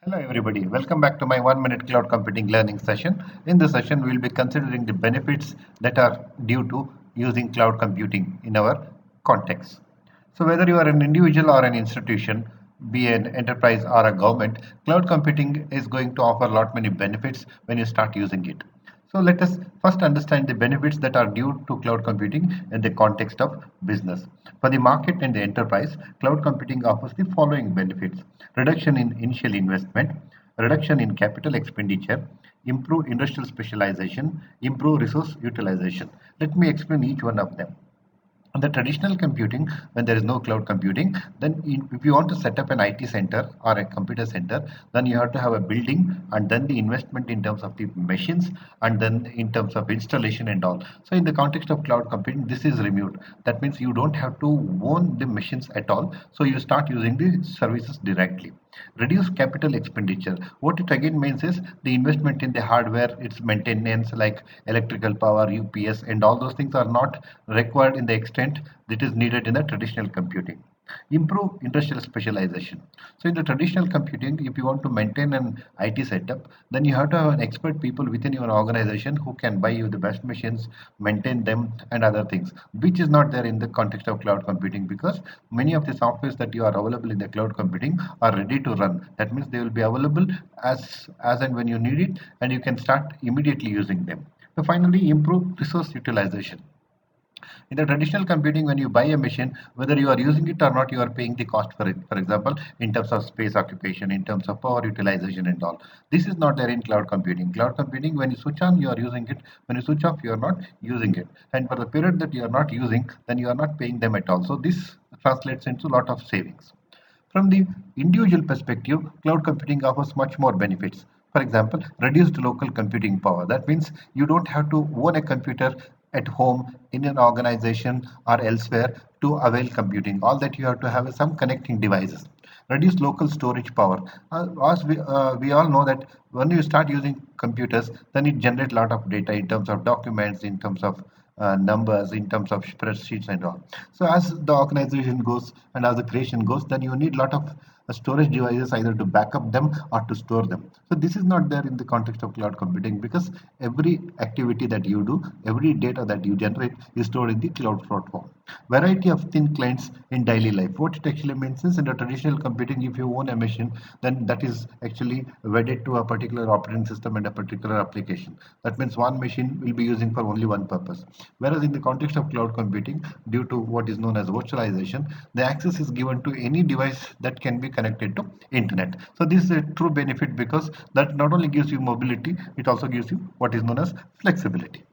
Hello everybody, welcome back to my 1 minute cloud computing learning session. In this session, we will be considering the benefits that are due to using cloud computing in our context. So whether you are an individual or an institution, be an enterprise or a government, cloud computing is going to offer a lot many benefits when you start using it. So let us first understand the benefits that are due to cloud computing in the context of business. For the market and the enterprise, cloud computing offers the following benefits: reduction in initial investment, reduction in capital expenditure, improve industrial specialization, improve resource utilization. Let me explain each one of them. On the traditional computing, when there is no cloud computing, then if you want to set up an IT center or a computer center, then you have to have a building and then the investment in terms of the machines and then in terms of installation and all. So in the context of cloud computing, this is removed. That means you don't have to own the machines at all. So you start using the services directly. Reduce capital expenditure. What it again means is the investment in the hardware, its maintenance like electrical power, UPS, and all those things are not required in the extent that is needed in the traditional computing. Improve industrial specialization. So in the traditional computing, if you want to maintain an IT setup, then you have to have an expert people within your organization who can buy you the best machines, maintain them, and other things, which is not there in the context of cloud computing because many of the softwares that you are available in the cloud computing are ready to run. That means they will be available as and when you need it, and you can start immediately using them. So finally, improve resource utilization. In the traditional computing, when you buy a machine, whether you are using it or not, you are paying the cost for it. For example, in terms of space occupation, in terms of power utilization and all. This is not there in cloud computing. Cloud computing, when you switch on, you are using it. When you switch off, you are not using it. And for the period that you are not using, then you are not paying them at all. So this translates into a lot of savings. From the individual perspective, cloud computing offers much more benefits. For example, reduced local computing power. That means you don't have to own a computer at home, in an organization, or elsewhere to avail computing. All that you have to have is some connecting devices. Reduce local storage power. As we all know that when you start using computers, then it generates a lot of data in terms of documents, in terms of numbers, in terms of spreadsheets and all. So as the organization goes and as the creation goes, then you need a lot of storage devices either to back up them or to store them. So this is not there in the context of cloud computing because every activity that you do, every data that you generate is stored in the cloud platform. Variety of thin clients in daily life. What it actually means is in the traditional computing, if you own a machine, then that is actually wedded to a particular operating system and a particular application. That means one machine will be using for only one purpose. Whereas in the context of cloud computing, due to what is known as virtualization, the access is given to any device that can be connected to internet. So this is a true benefit because that not only gives you mobility, it also gives you what is known as flexibility.